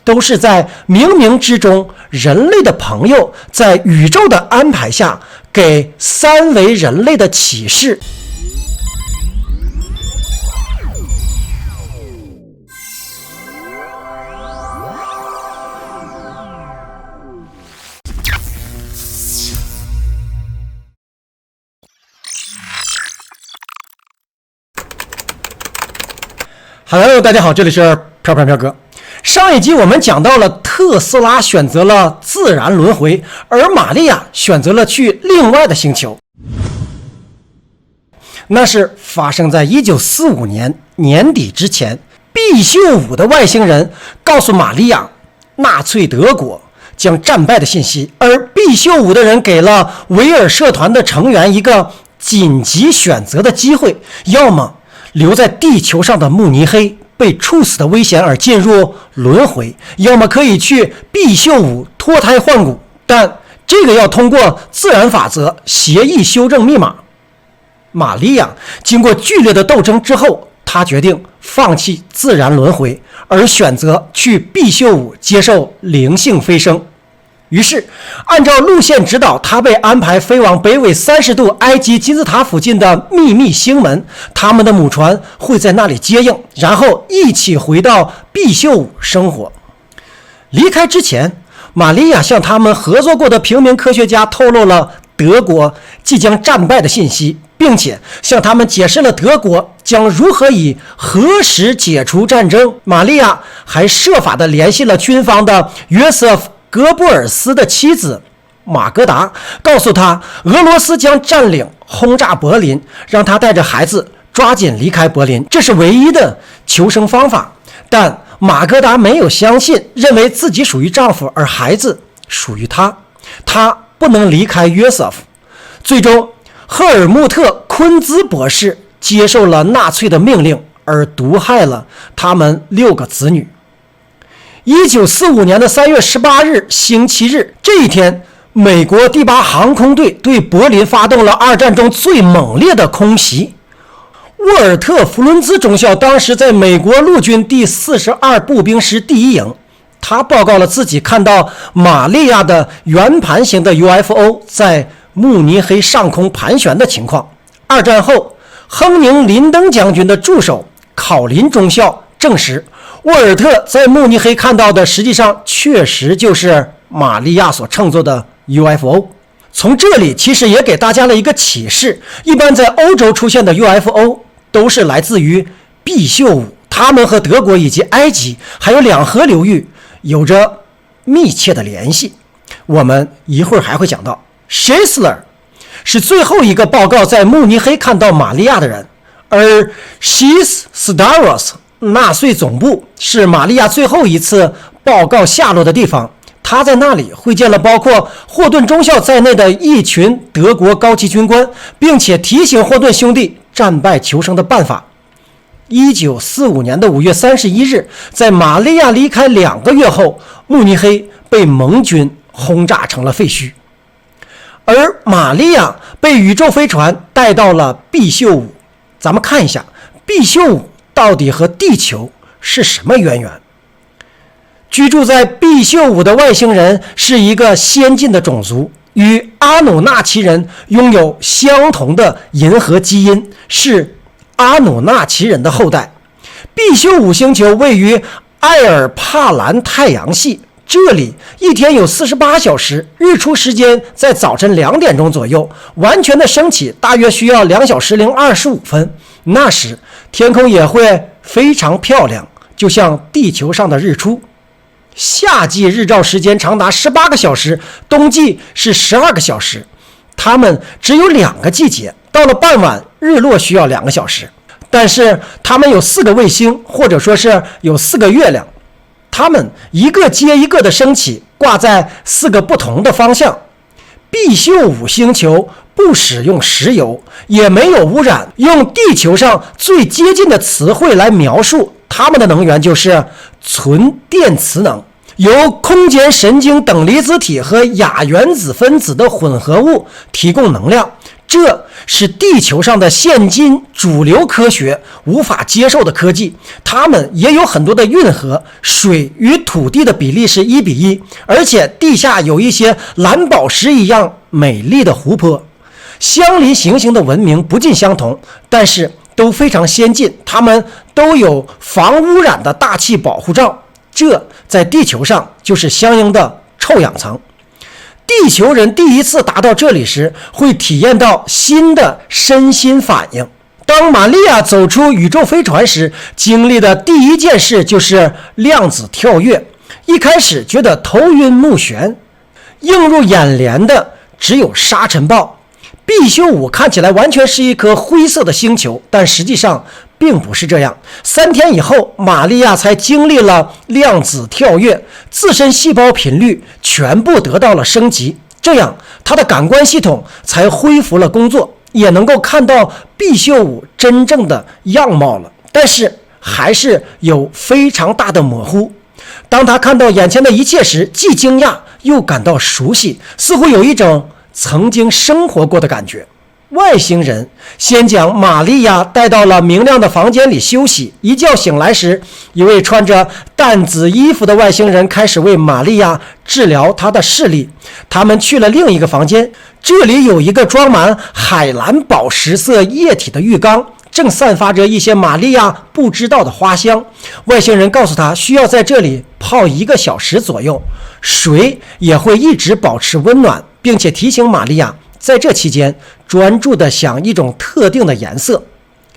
都是在冥冥之中，人类的朋友在宇宙的安排下给三维人类的启示。Hello， 大家好，这里是飘哥。上一集我们讲到了特斯拉选择了自然轮回，而玛利亚选择了去另外的星球。那是发生在1945年年底之前，毕秀武的外星人告诉玛利亚，纳粹德国将战败的信息，而毕秀武的人给了维尔社团的成员一个紧急选择的机会，要么留在地球上的慕尼黑被处死的危险而进入轮回，要么可以去毕秀武脱胎换骨，但这个要通过自然法则协议修正密码。玛利亚经过剧烈的斗争之后，她决定放弃自然轮回，而选择去毕秀武接受灵性飞升。于是按照路线指导，他被安排飞往北纬30度埃及金字塔附近的秘密星门，他们的母船会在那里接应，然后一起回到毕秀武生活。离开之前，玛利亚向他们合作过的平民科学家透露了德国即将战败的信息，并且向他们解释了德国将如何以何时解除战争。玛利亚还设法地联系了军方的约瑟夫戈布尔斯的妻子马格达，告诉他俄罗斯将占领轰炸柏林，让他带着孩子抓紧离开柏林，这是唯一的求生方法。但马格达没有相信，认为自己属于丈夫，而孩子属于他，他不能离开约瑟夫。最终赫尔穆特·昆兹博士接受了纳粹的命令，而毒害了他们6个子女。1945年的3月18日星期日，这一天，美国第8航空队对柏林发动了2战中最猛烈的空袭。沃尔特·弗伦兹中校当时在美国陆军第42步兵师第1营，他报告了自己看到玛利亚的圆盘形的 UFO 在慕尼黑上空盘旋的情况。2战后，亨宁·林登将军的助手考林中校证实，沃尔特在慕尼黑看到的实际上确实就是玛利亚所乘坐的 UFO。 从这里其实也给大家了一个启示，一般在欧洲出现的 UFO 都是来自于毕秀武，他们和德国以及埃及还有两河流域有着密切的联系。我们一会儿还会讲到 Shisler 是最后一个报告在慕尼黑看到玛利亚的人，而 Shis Staros纳粹总部是玛利亚最后一次报告下落的地方，他在那里会见了包括霍顿中校在内的一群德国高级军官，并且提醒霍顿兄弟战败求生的办法。1945年的5月31日，在玛利亚离开2个月后，慕尼黑被盟军轰炸成了废墟，而玛利亚被宇宙飞船带到了毕秀武。咱们看一下毕秀武到底和地球是什么渊源？居住在毕秀武的外星人是一个先进的种族，与阿努纳奇人拥有相同的银河基因，是阿努纳奇人的后代。毕秀武星球位于艾尔帕兰太阳系，这里一天有48小时，日出时间在早晨2点钟左右，完全的升起大约需要2小时零25分。那时天空也会非常漂亮，就像地球上的日出。夏季日照时间长达18个小时，冬季是12个小时。它们只有2个季节，到了傍晚日落需要2个小时。但是它们有4个卫星，或者说是有4个月亮，它们一个接一个的升起，挂在4个不同的方向。毕秀武星球不使用石油，也没有污染，用地球上最接近的词汇来描述它们的能源就是纯电磁能，由空间神经等离子体和亚原子分子的混合物提供能量。这是地球上的现今主流科学无法接受的科技。它们也有很多的运河，水与土地的比例是1:1，而且地下有一些蓝宝石一样美丽的湖泊。相邻行星的文明不尽相同，但是都非常先进，它们都有防污染的大气保护罩，这在地球上就是相应的臭氧层。地球人第一次达到这里时，会体验到新的身心反应。当玛利亚走出宇宙飞船时，经历的第一件事就是量子跳跃。一开始觉得头晕目眩，映入眼帘的只有沙尘暴。毕宿五看起来完全是一颗灰色的星球，但实际上并不是这样。3天以后，玛利亚才经历了量子跳跃，自身细胞频率全部得到了升级，这样她的感官系统才恢复了工作，也能够看到毕宿五真正的样貌了。但是还是有非常大的模糊。当他看到眼前的一切时，既惊讶又感到熟悉，似乎有一种曾经生活过的感觉。外星人先将玛利亚带到了明亮的房间里休息。一觉醒来时，一位穿着淡紫衣服的外星人开始为玛利亚治疗她的视力。他们去了另一个房间，这里有一个装满海蓝宝石色液体的浴缸，正散发着一些玛利亚不知道的花香。外星人告诉他，需要在这里泡1个小时左右，水也会一直保持温暖，并且提醒玛利亚在这期间专注地想一种特定的颜色。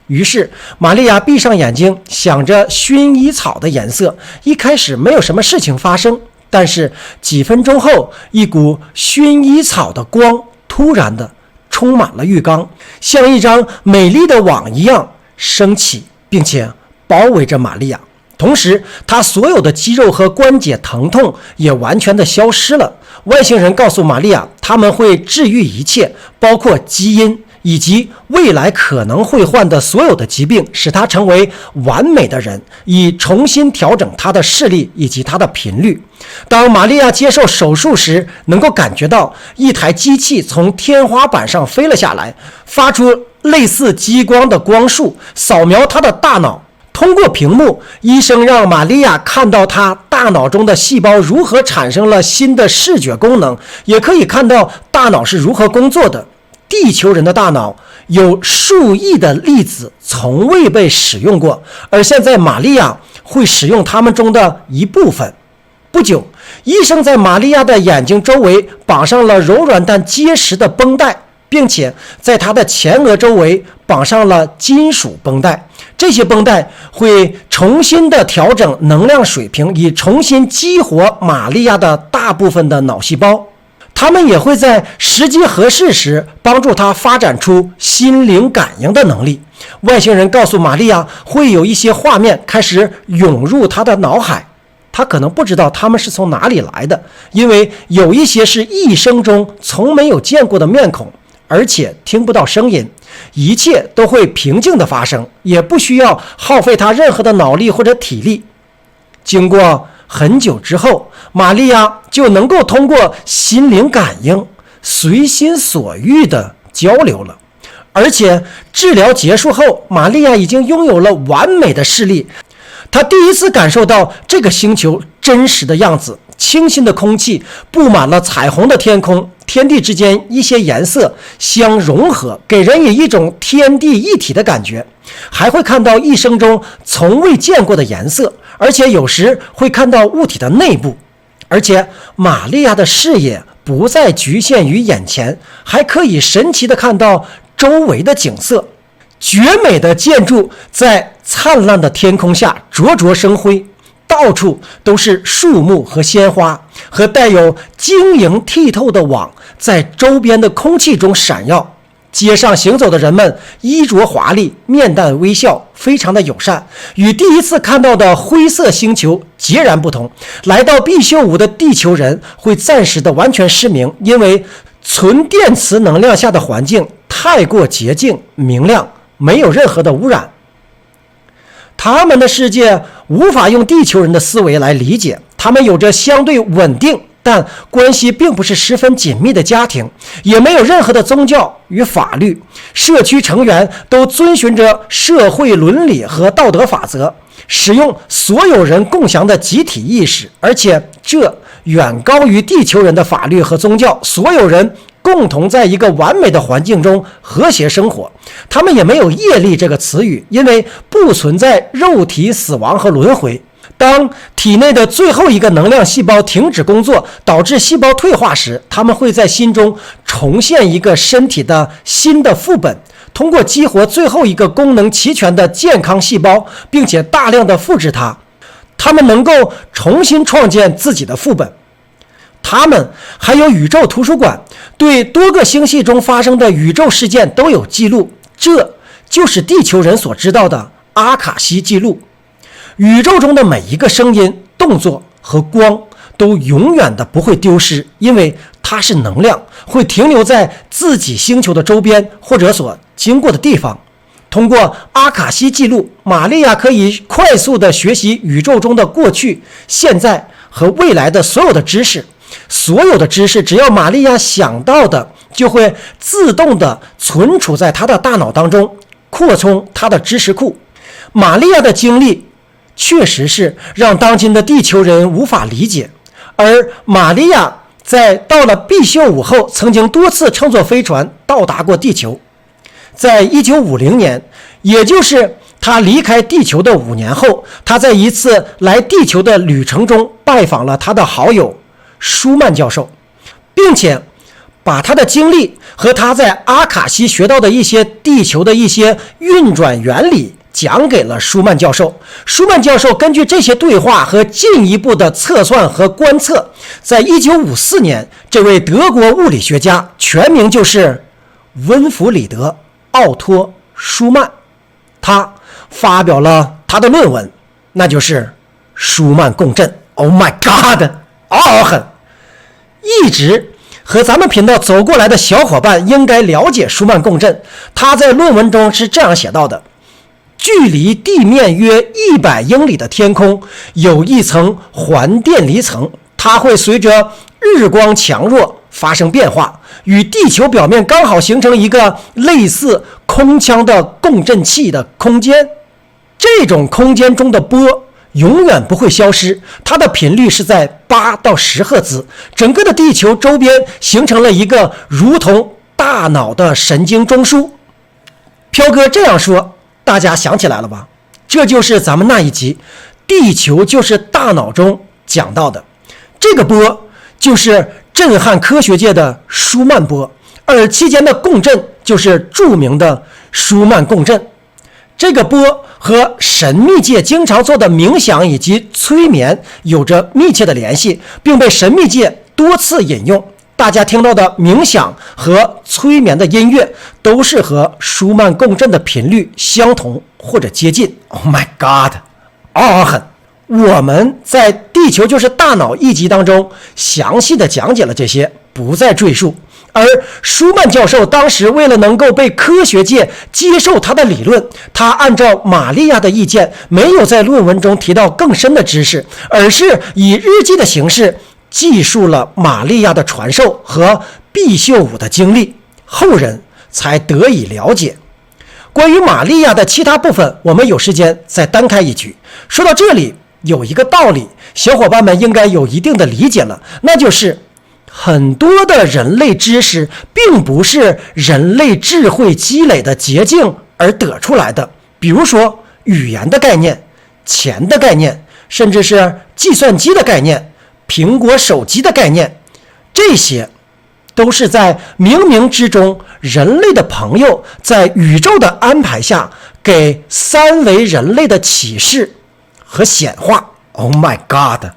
于是玛利亚闭上眼睛，想着薰衣草的颜色。一开始没有什么事情发生，但是几分钟后，一股薰衣草的光突然的充满了浴缸，像一张美丽的网一样升起，并且包围着玛利亚。同时她所有的肌肉和关节疼痛也完全的消失了。外星人告诉玛利亚，他们会治愈一切，包括基因以及未来可能会患的所有的疾病，使她成为完美的人，以重新调整她的视力以及她的频率。当玛利亚接受手术时，能够感觉到一台机器从天花板上飞了下来，发出类似激光的光束，扫描她的大脑。通过屏幕，医生让玛利亚看到她大脑中的细胞如何产生了新的视觉功能，也可以看到大脑是如何工作的。地球人的大脑有数亿的粒子从未被使用过，而现在玛利亚会使用它们中的一部分。不久，医生在玛利亚的眼睛周围绑上了柔软但结实的绷带，并且在她的前额周围绑上了金属绷带。这些绷带会重新的调整能量水平，以重新激活玛利亚的大部分的脑细胞。他们也会在时机合适时帮助她发展出心灵感应的能力。外星人告诉玛利亚，会有一些画面开始涌入她的脑海，她可能不知道他们是从哪里来的，因为有一些是一生中从没有见过的面孔，而且听不到声音。一切都会平静地发生，也不需要耗费他任何的脑力或者体力。经过很久之后，玛利亚就能够通过心灵感应随心所欲地交流了。而且治疗结束后，玛利亚已经拥有了完美的视力。她第一次感受到这个星球真实的样子，清新的空气布满了彩虹的天空，天地之间一些颜色相融合，给人以一种天地一体的感觉。还会看到一生中从未见过的颜色，而且有时会看到物体的内部。而且玛利亚的视野不再局限于眼前，还可以神奇地看到周围的景色。绝美的建筑在灿烂的天空下灼灼生辉，到处都是树木和鲜花，和带有晶莹剔透的网在周边的空气中闪耀。街上行走的人们衣着华丽，面带微笑，非常的友善，与第一次看到的灰色星球截然不同。来到毕宿五的地球人会暂时的完全失明，因为纯电磁能量下的环境太过洁净明亮，没有任何的污染。他们的世界无法用地球人的思维来理解，他们有着相对稳定但关系并不是十分紧密的家庭，也没有任何的宗教与法律。社区成员都遵循着社会伦理和道德法则，使用所有人共享的集体意识，而且这远高于地球人的法律和宗教。所有人共同在一个完美的环境中和谐生活。他们也没有业力这个词语，因为不存在肉体死亡和轮回。当体内的最后一个能量细胞停止工作，导致细胞退化时，他们会在心中重现一个身体的新的副本。通过激活最后一个功能齐全的健康细胞，并且大量的复制它，他们能够重新创建自己的副本。他们还有宇宙图书馆，对多个星系中发生的宇宙事件都有记录，这就是地球人所知道的阿卡西记录。宇宙中的每一个声音、动作和光都永远的不会丢失，因为它是能量，会停留在自己星球的周边或者所经过的地方。通过阿卡西记录，玛利亚可以快速的学习宇宙中的过去、现在和未来的所有的知识。所有的知识，只要玛利亚想到的，就会自动的存储在她的大脑当中，扩充她的知识库。玛利亚的经历确实是让当今的地球人无法理解，而玛利亚在到了必修武后，曾经多次乘坐飞船到达过地球。在1950年，也就是他离开地球的5年后，他在一次来地球的旅程中拜访了他的好友舒曼教授，并且把他的经历和他在阿卡西学到的一些地球的一些运转原理讲给了舒曼教授。舒曼教授根据这些对话和进一步的测算和观测，在1954年，这位德国物理学家，全名就是温弗里德·奥托·舒曼，他发表了他的论文，那就是舒曼共振。 Oh my God， 很一直和咱们频道走过来的小伙伴应该了解舒曼共振。他在论文中是这样写到的：距离地面约100英里的天空有一层环电离层，它会随着日光强弱发生变化，与地球表面刚好形成一个类似空腔的共振器的空间。这种空间中的波永远不会消失，它的频率是在8到10赫兹。整个的地球周边形成了一个如同大脑的神经中枢。飘哥这样说，大家想起来了吧？这就是咱们那一集地球就是大脑中讲到的，这个波就是震撼科学界的舒曼波，而期间的共振就是著名的舒曼共振。这个波和神秘界经常做的冥想以及催眠有着密切的联系，并被神秘界多次引用。大家听到的冥想和催眠的音乐都是和舒曼共振的频率相同或者接近。 Oh my God， 很我们在地球就是大脑一集当中详细的讲解了这些，不再赘述。而舒曼教授当时为了能够被科学界接受他的理论，他按照玛利亚的意见，没有在论文中提到更深的知识，而是以日记的形式记述了玛利亚的传授和必修武的经历，后人才得以了解。关于玛利亚的其他部分，我们有时间再单开一局。说到这里，有一个道理，小伙伴们应该有一定的理解了，那就是很多的人类知识并不是人类智慧积累的捷径而得出来的，比如说语言的概念、钱的概念，甚至是计算机的概念、苹果手机的概念，这些都是在冥冥之中人类的朋友在宇宙的安排下给三维人类的启示和显化。 Oh my God，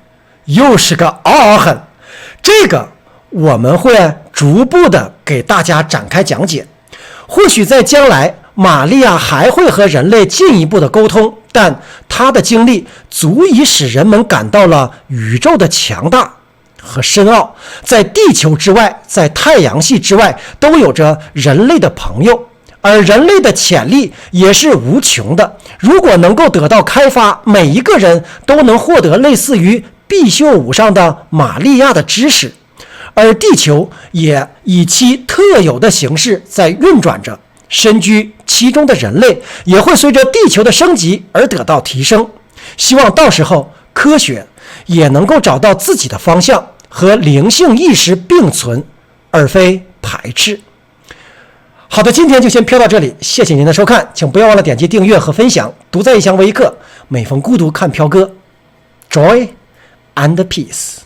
又是个很这个我们会逐步的给大家展开讲解。或许在将来玛利亚还会和人类进一步的沟通，但她的经历足以使人们感到了宇宙的强大和深奥。在地球之外，在太阳系之外，都有着人类的朋友，而人类的潜力也是无穷的。如果能够得到开发，每一个人都能获得类似于必修五上的玛利亚的知识，而地球也以其特有的形式在运转着，身居其中的人类也会随着地球的升级而得到提升。希望到时候科学也能够找到自己的方向，和灵性意识并存，而非排斥。好的，今天就先飘到这里，谢谢您的收看，请不要忘了点击订阅和分享。独在异乡微课，每逢孤独看飘歌， Joy and Peace。